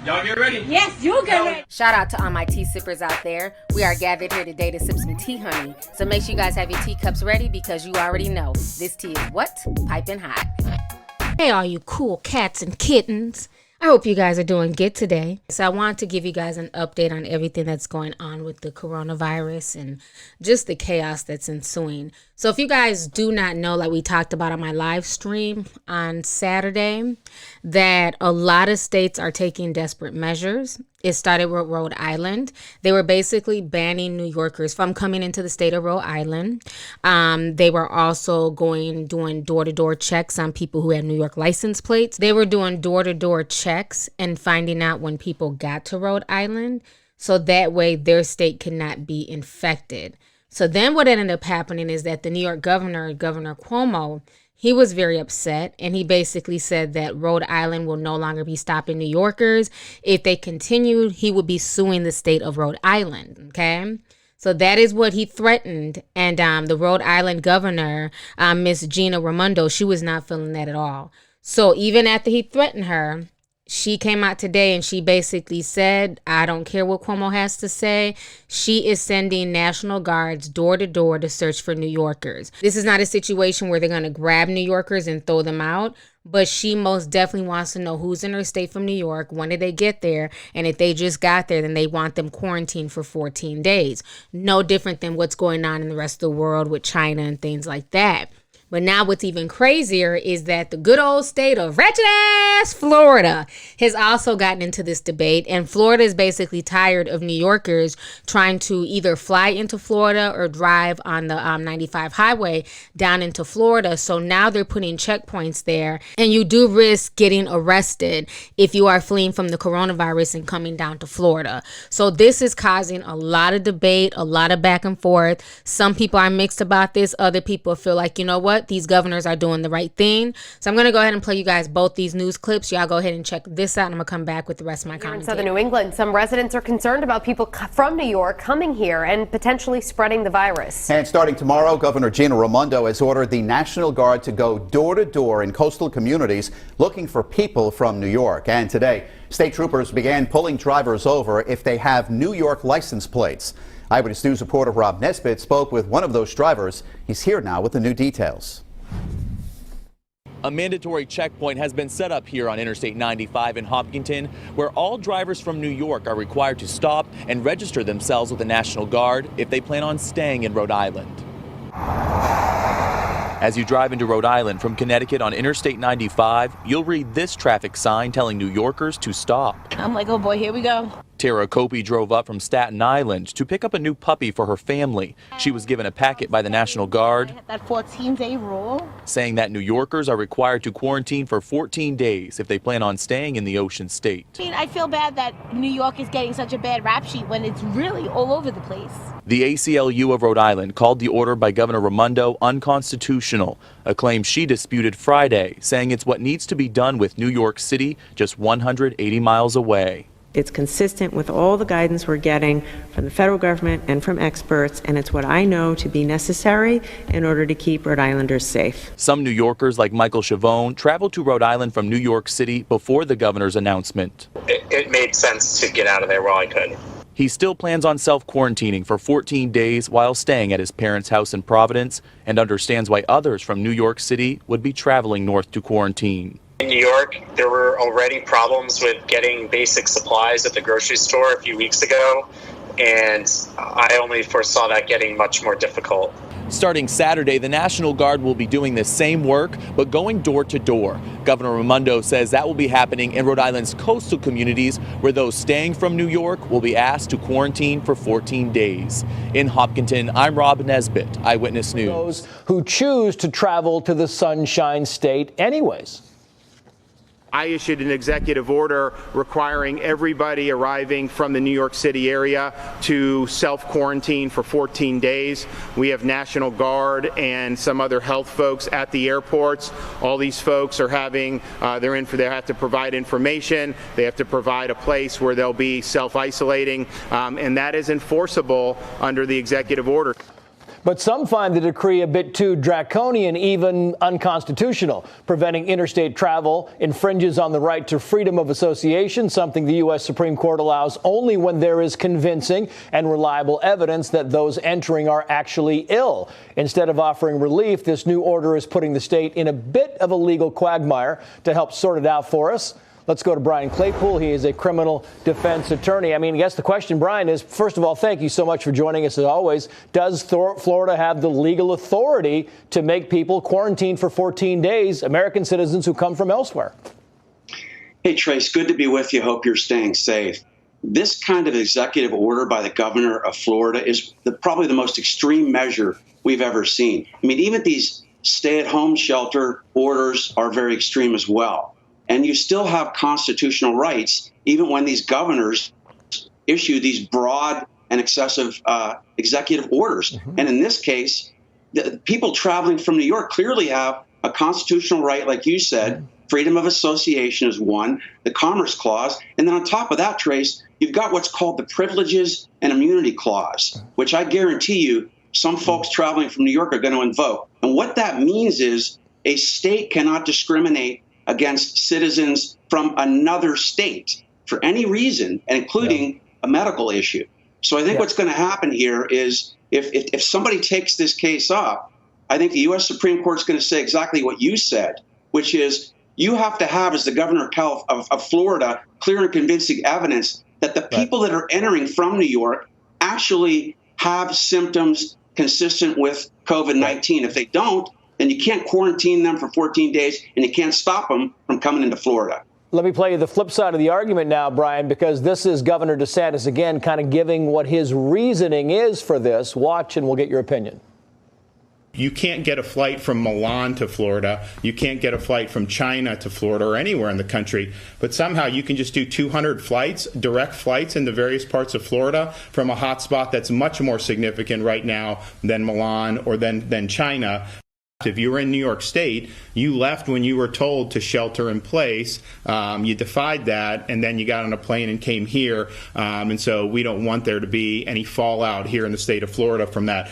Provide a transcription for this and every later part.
Y'all get ready? Yes, you get ready. Shout out to all my tea sippers out there. We are gathered here today to sip some tea, honey. So make sure you guys have your teacups ready because you already know this tea is what? Piping hot. Hey, all you cool cats and kittens. I hope you guys are doing good today. So I want to give you guys an update on everything that's going on with the coronavirus and just the chaos that's ensuing. So if you guys do not know, like we talked about on my live stream on Saturday, that a lot of states are taking desperate measures. It started with Rhode Island. They were basically banning New Yorkers from coming into the state of Rhode Island. They were also doing door-to-door checks on people who had New York license plates. They were doing door-to-door checks and finding out when people got to Rhode Island, so that way their state could not be infected. So then what ended up happening is that the New York Governor Cuomo, he was very upset, and he basically said that Rhode Island will no longer be stopping New Yorkers. If they continued, he would be suing the state of Rhode Island, okay? So that is what he threatened, and the Rhode Island governor, Miss Gina Raimondo, she was not feeling that at all. So even after he threatened her, she came out today and she basically said, I don't care what Cuomo has to say. She is sending National Guards door to door to search for New Yorkers. This is not a situation where they're going to grab New Yorkers and throw them out, but she most definitely wants to know who's in her state from New York, when did they get there, and if they just got there, then they want them quarantined for 14 days. No different than what's going on in the rest of the world with China and things like that. But now what's even crazier is that the good old state of wretched ass Florida has also gotten into this debate. And Florida is basically tired of New Yorkers trying to either fly into Florida or drive on the 95 highway down into Florida. So now they're putting checkpoints there. And you do risk getting arrested if you are fleeing from the coronavirus and coming down to Florida. So this is causing a lot of debate, a lot of back and forth. Some people are mixed about this. Other people feel like, you know what? These governors are doing the right thing. So I'm going to go ahead and play you guys both these news clips. Y'all go ahead and check this out, and I'm going to come back with the rest of my commentary. In southern New England, some residents are concerned about people from New York coming here and potentially spreading the virus. And starting tomorrow, Governor Gina Raimondo has ordered the National Guard to go door to door in coastal communities looking for people from New York. And today, state troopers began pulling drivers over if they have New York license plates. Eyewitness News reporter Rob Nesbitt spoke with one of those drivers. He's here now with the new details. A mandatory checkpoint has been set up here on Interstate 95 in Hopkinton, where all drivers from New York are required to stop and register themselves with the National Guard if they plan on staying in Rhode Island. As you drive into Rhode Island from Connecticut on Interstate 95, you'll read this traffic sign telling New Yorkers to stop. I'm like, oh boy, here we go. Tara Copey drove up from Staten Island to pick up a new puppy for her family. She was given a packet by the National Guard That 14-day rule. saying that New Yorkers are required to quarantine for 14 days if they plan on staying in the Ocean State. I mean, I feel bad that New York is getting such a bad rap sheet when it's really all over the place. The ACLU of Rhode Island called the order by Governor Raimondo unconstitutional, a claim she disputed Friday, saying it's what needs to be done with New York City just 180 miles away. It's consistent with all the guidance we're getting from the federal government and from experts, and it's what I know to be necessary in order to keep Rhode Islanders safe. Some New Yorkers, like Michael Chavone, traveled to Rhode Island from New York City before the governor's announcement. It made sense to get out of there while I could. He still plans on self-quarantining for 14 days while staying at his parents' house in Providence, and understands why others from New York City would be traveling north to quarantine. In New York, there were already problems with getting basic supplies at the grocery store a few weeks ago, and I only foresaw that getting much more difficult. Starting Saturday, the National Guard will be doing the same work, but going door to door. Governor Raimondo says that will be happening in Rhode Island's coastal communities, where those staying from New York will be asked to quarantine for 14 days. In Hopkinton, I'm Rob Nesbitt, Eyewitness News. Those who choose to travel to the Sunshine State anyways. I issued an executive order requiring everybody arriving from the New York City area to self-quarantine for 14 days. We have National Guard and some other health folks at the airports. All these folks are having, they have to provide information. They have to provide a place where they'll be self-isolating, and that is enforceable under the executive order. But some find the decree a bit too draconian, even unconstitutional. Preventing interstate travel infringes on the right to freedom of association, something the U.S. Supreme Court allows only when there is convincing and reliable evidence that those entering are actually ill. Instead of offering relief, this new order is putting the state in a bit of a legal quagmire. To help sort it out for us, let's go to Brian Claypool. He is a criminal defense attorney. I guess the question, Brian, is, first of all, thank you so much for joining us as always. Does Florida have the legal authority to make people quarantine for 14 days, American citizens who come from elsewhere? Hey, Trace, good to be with you. Hope you're staying safe. This kind of executive order by the governor of Florida is probably the most extreme measure we've ever seen. Even these stay-at-home shelter orders are very extreme as well. And you still have constitutional rights, even when these governors issue these broad and excessive executive orders. Mm-hmm. And in this case, the people traveling from New York clearly have a constitutional right, like you said. Mm-hmm. Freedom of association is one, the Commerce Clause. And then on top of that, Trace, you've got what's called the Privileges and Immunity Clause, which I guarantee you some folks traveling from New York are going to invoke. And what that means is a state cannot discriminate against citizens from another state for any reason, including a medical issue. So I think what's going to happen here is if somebody takes this case up, I think the U.S. Supreme Court is going to say exactly what you said, which is you have to have, as the governor of Florida, clear and convincing evidence that the people that are entering from New York actually have symptoms consistent with COVID-19. If they don't, then you can't quarantine them for 14 days, and you can't stop them from coming into Florida. Let me play you the flip side of the argument now, Brian, because this is Governor DeSantis, again, kind of giving what his reasoning is for this. Watch, and we'll get your opinion. You can't get a flight from Milan to Florida. You can't get a flight from China to Florida or anywhere in the country. But somehow you can just do 200 flights, direct flights into various parts of Florida from a hotspot that's much more significant right now than Milan or than China. If you were in New York State, you left when you were told to shelter in place. You defied that, and then you got on a plane and came here. And so we don't want there to be any fallout here in the state of Florida from that.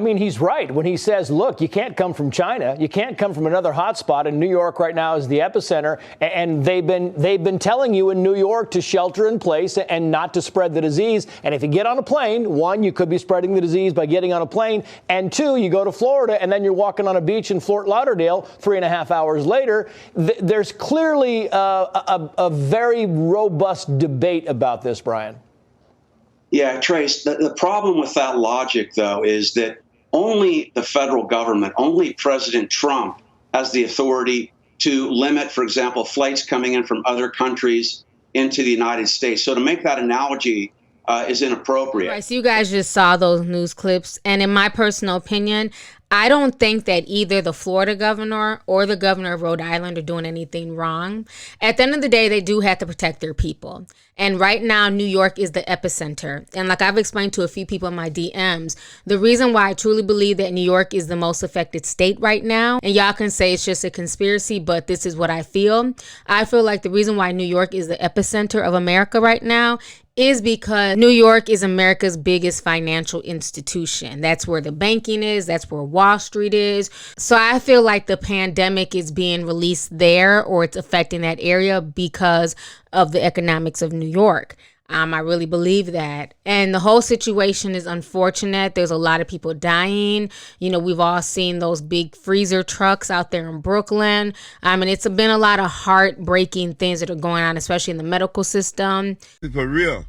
He's right when he says, look, you can't come from China. You can't come from another hotspot. And New York right now is the epicenter. And they've been telling you in New York to shelter in place and not to spread the disease. And if you get on a plane, one, you could be spreading the disease by getting on a plane. And two, you go to Florida and then you're walking on a beach in Fort Lauderdale 3.5 hours later. There's clearly a very robust debate about this, Brian. Yeah, Trace, the problem with that logic, though, is that only the federal government, only President Trump has the authority to limit, for example, flights coming in from other countries into the United States. So to make that analogy is inappropriate. Right, so you guys just saw those news clips. And in my personal opinion, I don't think that either the Florida governor or the governor of Rhode Island are doing anything wrong. At the end of the day, they do have to protect their people. And right now, New York is the epicenter. And like I've explained to a few people in my DMs, the reason why I truly believe that New York is the most affected state right now, and y'all can say it's just a conspiracy, but this is what I feel. I feel like the reason why New York is the epicenter of America right now is because New York is America's biggest financial institution. That's where the banking is. That's where Wall Street is. So I feel like the pandemic is being released there, or it's affecting that area because of the economics of New York. I really believe that. And the whole situation is unfortunate. There's a lot of people dying. You know, we've all seen those big freezer trucks out there in Brooklyn. It's been a lot of heartbreaking things that are going on, especially in the medical system. This is for real.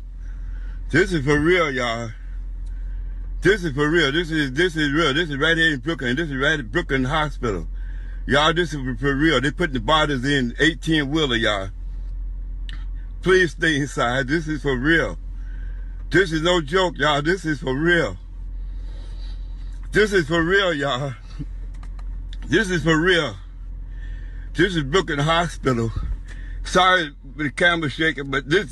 This is for real, y'all. This is for real. This is real. This is right here in Brooklyn. This is right at Brooklyn Hospital. Y'all, this is for real. They put the bodies in 18-wheeler, y'all. Please stay inside. This is for real. This is no joke, y'all. This is for real. This is for real, y'all. This is for real. This is Brooklyn Hospital. Sorry for the camera shaking, but this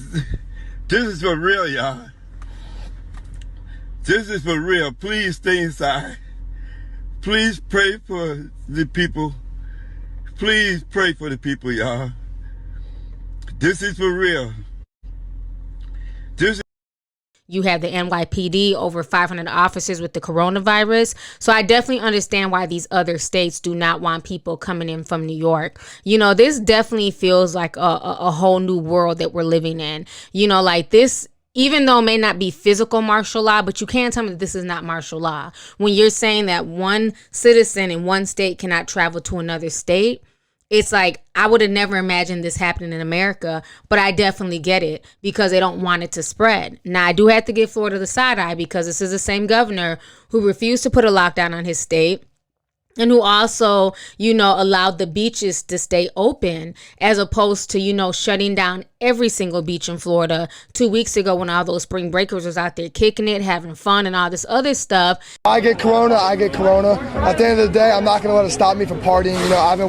is for real, y'all. This is for real. Please stay inside. Please pray for the people. Please pray for the people, y'all. This is for real. You have the NYPD, over 500 officers with the coronavirus. So I definitely understand why these other states do not want people coming in from New York. You know, this definitely feels like a whole new world that we're living in. You know, like this, even though it may not be physical martial law, but you can't tell me that this is not martial law. When you're saying that one citizen in one state cannot travel to another state, it's like, I would have never imagined this happening in America, but I definitely get it because they don't want it to spread. Now, I do have to give Florida the side eye because this is the same governor who refused to put a lockdown on his state and who also, you know, allowed the beaches to stay open as opposed to, you know, shutting down every single beach in Florida 2 weeks ago when all those spring breakers was out there kicking it, having fun and all this other stuff. I get corona. At the end of the day, I'm not going to let it stop me from partying. You know,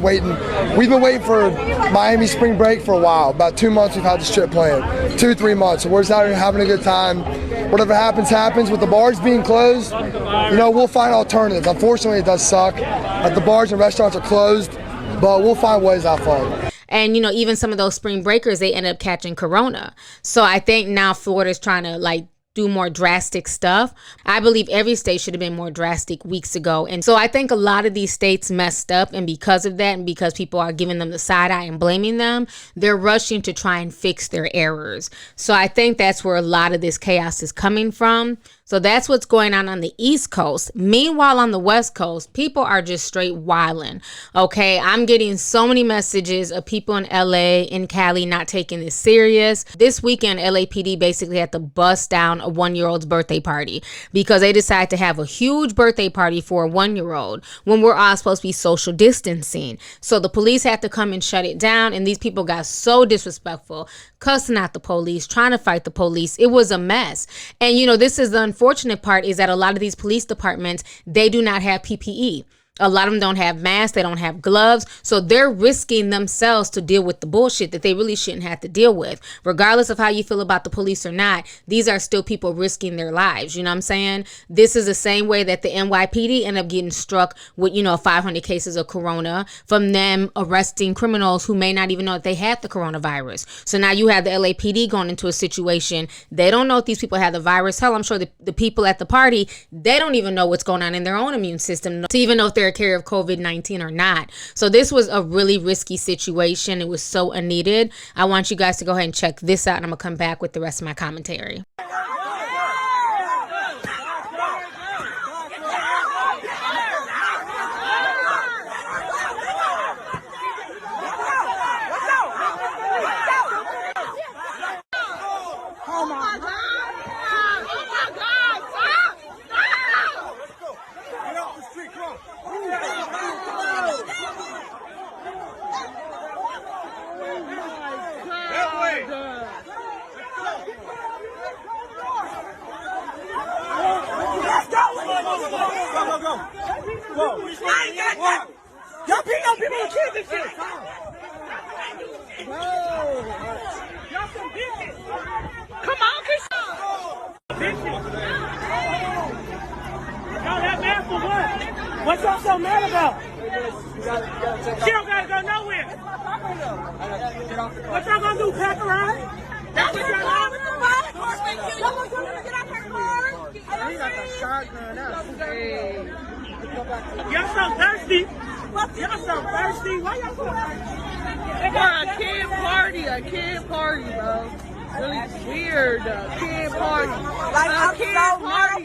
we've been waiting for Miami spring break for a while. About 2 months we've had this trip planned, 2-3 months. So we're just out here having a good time. Whatever happens, happens. With the bars being closed, you know, we'll find alternatives. Unfortunately, it does suck that the bars and restaurants are closed, but we'll find ways out for it. And, you know, even some of those spring breakers, they end up catching corona. So I think now Florida's trying to do more drastic stuff. I believe every state should have been more drastic weeks ago. And so I think a lot of these states messed up. And because of that, and because people are giving them the side eye and blaming them, they're rushing to try and fix their errors. So I think that's where a lot of this chaos is coming from. So that's what's going on the East Coast. Meanwhile, on the West Coast, people are just straight wilding. Okay, I'm getting so many messages of people in LA, in Cali, not taking this serious. This weekend, LAPD basically had to bust down a 1-year-old's birthday party because they decided to have a huge birthday party for a 1-year-old when we're all supposed to be social distancing. So the police had to come and shut it down, and these people got so disrespectful, cussing out the police, trying to fight the police. It was a mess. And, you know, this is the unfortunate part is that a lot of these police departments, they do not have PPE. A lot of them don't have masks. They don't have gloves. So they're risking themselves to deal with the bullshit that they really shouldn't have to deal with. Regardless of how you feel about the police or not, these are still people risking their lives. You know what I'm saying? This is the same way that the NYPD ended up getting struck with, 500 cases of corona from them arresting criminals who may not even know that they had the coronavirus. So now you have the LAPD going into a situation. They don't know if these people have the virus. Hell, I'm sure the people at the party, they don't even know what's going on in their own immune system to even know if they're carrier of COVID-19 or not. So this was a really risky situation. It was so unneeded. I want you guys to go ahead and check this out, and I'm gonna come back with the rest of my commentary. What y'all so mad about? She don't gotta go nowhere. What y'all gonna do, pack around? That's what y'all gonna do. Y'all want to get out her car? He got the shotgun. Y'all so thirsty. Y'all so thirsty. Why y'all so thirsty? They got a kid party, bro. Really weird, kid party. Like a kid party.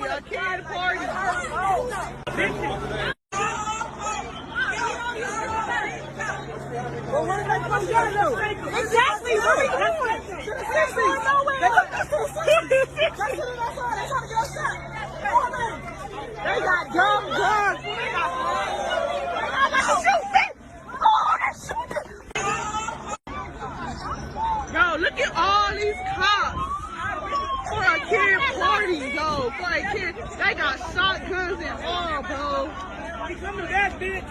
Well, where did they come down? Exactly. Where we going? To the 60s. Nowhere. They trying to get us shot. They got dumb guns. They got Yo, look at all these cops for a kid party, yo. For a kid, they got shotguns and all, bro. We coming back, bitch.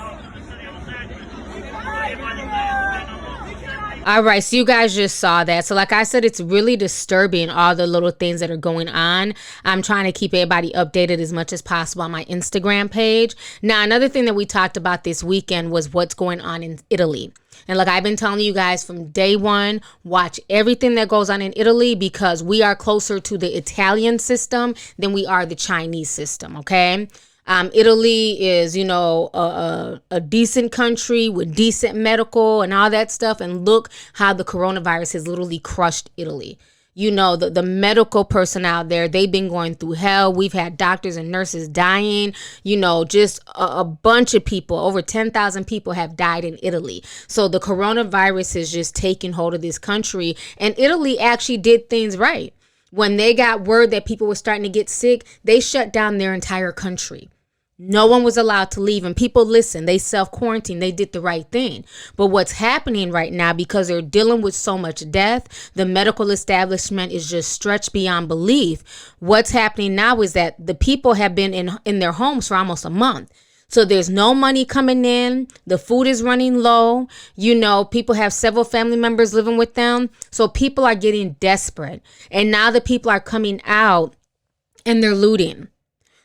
All right, so you guys just saw that. So like I said, it's really disturbing, all the little things that are going on. I'm trying to keep everybody updated as much as possible on my Instagram page. Now, another thing that we talked about this weekend was what's going on in Italy. And like I've been telling you guys from day one, watch everything that goes on in Italy, because we are closer to the Italian system than we are the Chinese system, okay? Italy is, you know, a decent country with decent medical and all that stuff. And look how the coronavirus has literally crushed Italy. You know, the medical personnel there, they've been going through hell. We've had doctors and nurses dying, you know, just a bunch of people, over 10,000 people have died in Italy. So the coronavirus has just taken hold of this country, and Italy actually did things right. When they got word that people were starting to get sick, they shut down their entire country. No one was allowed to leave, and people listened. They self-quarantined. They did the right thing. But what's happening right now, because they're dealing with so much death, the medical establishment is just stretched beyond belief. What's happening now is that the people have been in their homes for almost a month. So there's no money coming in. The food is running low. You know, people have several family members living with them. So people are getting desperate. And now the people are coming out and they're looting.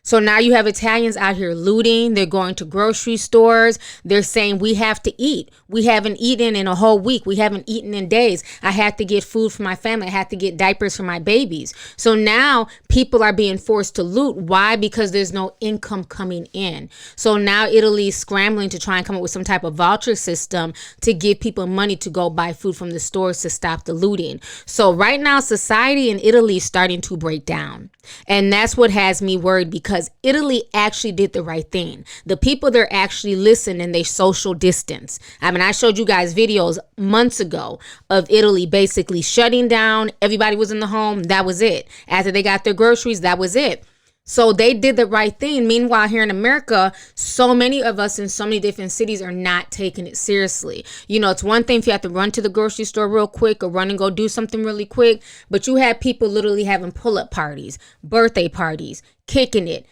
So now you have Italians out here looting. They're going to grocery stores. They're saying, we have to eat. We haven't eaten in a whole week. We haven't eaten in days. I had to get food for my family. I had to get diapers for my babies. So now people are being forced to loot. Why? Because there's no income coming in. So now Italy is scrambling to try and come up with some type of voucher system to give people money to go buy food from the stores to stop the looting. So right now, society in Italy is starting to break down. And that's what has me worried, because Italy actually did the right thing. The people there actually listened and they social distance. I mean, I showed you guys videos months ago of Italy basically shutting down. Everybody was in the home. That was it. After they got their groceries, that was it. So they did the right thing. Meanwhile, here in America, so many of us in so many different cities are not taking it seriously. You know, it's one thing if you have to run to the grocery store real quick or run and go do something really quick, but you have people literally having pull-up parties, birthday parties, kicking it.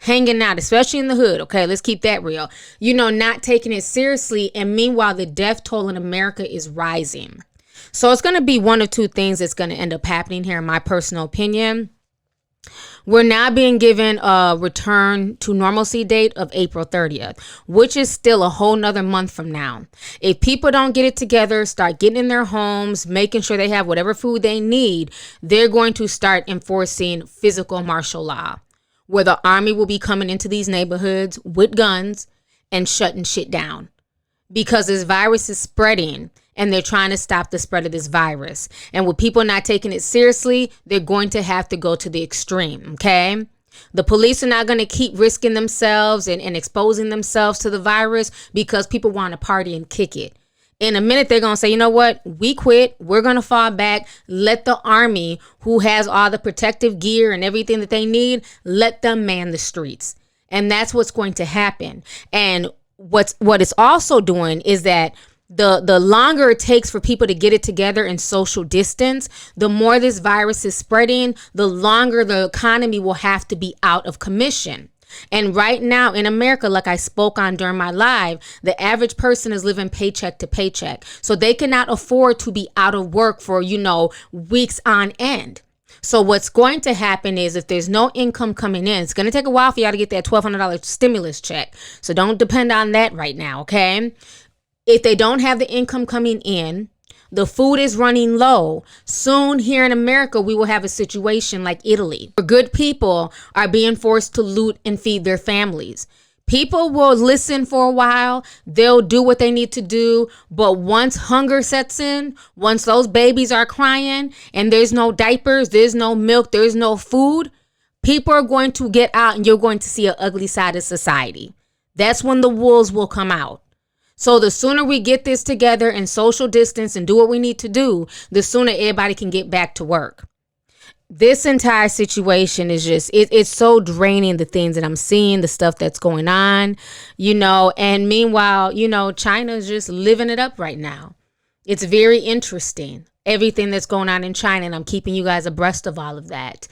Hanging out, especially in the hood. Okay, let's keep that real. You know, not taking it seriously. And meanwhile, the death toll in America is rising. So it's going to be one of two things that's going to end up happening here, in my personal opinion. We're now being given a return to normalcy date of April 30th, which is still a whole nother month from now. If people don't get it together, start getting in their homes, making sure they have whatever food they need, they're going to start enforcing physical martial law, where the army will be coming into these neighborhoods with guns and shutting shit down, because this virus is spreading and they're trying to stop the spread of this virus. And with people not taking it seriously, they're going to have to go to the extreme, okay? The police are not going to keep risking themselves and exposing themselves to the virus because people want to party and kick it. In a minute, they're going to say, you know what? We quit. We're going to fall back. Let the army, who has all the protective gear and everything that they need, let them man the streets. And that's what's going to happen. And what it's also doing is that the longer it takes for people to get it together and social distance, the more this virus is spreading, the longer the economy will have to be out of commission. And right now in America, like I spoke on during my live, the average person is living paycheck to paycheck. So they cannot afford to be out of work for, you know, weeks on end. So what's going to happen is, if there's no income coming in, it's going to take a while for y'all to get that $1,200 stimulus check. So don't depend on that right now, okay? If they don't have the income coming in, the food is running low. Soon here in America, we will have a situation like Italy, where good people are being forced to loot and feed their families. People will listen for a while. They'll do what they need to do. But once hunger sets in, once those babies are crying and there's no diapers, there's no milk, there's no food, people are going to get out and you're going to see an ugly side of society. That's when the wolves will come out. So the sooner we get this together and social distance and do what we need to do, the sooner everybody can get back to work. This entire situation is just, it's so draining, the things that I'm seeing, the stuff that's going on, you know, and meanwhile, you know, China is just living it up right now. It's very interesting, everything that's going on in China, and I'm keeping you guys abreast of all of that.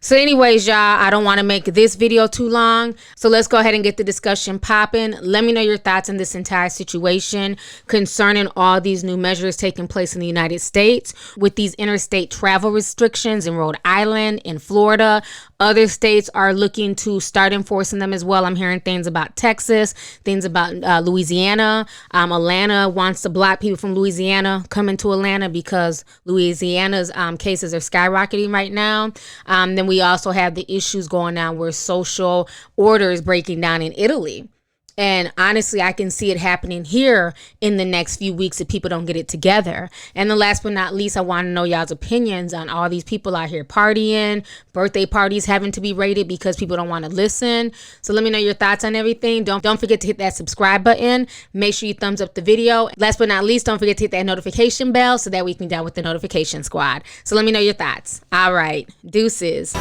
So anyways, y'all, I don't want to make this video too long. So let's go ahead and get the discussion popping. Let me know your thoughts on this entire situation concerning all these new measures taking place in the United States with these interstate travel restrictions in Rhode Island, in Florida. Other states are looking to start enforcing them as well. I'm hearing things about Texas, things about Louisiana. Atlanta wants to block people from Louisiana coming to Atlanta because Louisiana's cases are skyrocketing right now. Then we also have the issues going on where social order is breaking down in Italy. And honestly, I can see it happening here in the next few weeks if people don't get it together. And then last but not least, I want to know y'all's opinions on all these people out here partying, birthday parties having to be raided because people don't want to listen. So let me know your thoughts on everything. Don't forget to hit that subscribe button. Make sure you thumbs up the video. Last but not least, don't forget to hit that notification bell so that we can down with the notification squad. So let me know your thoughts. All right, deuces.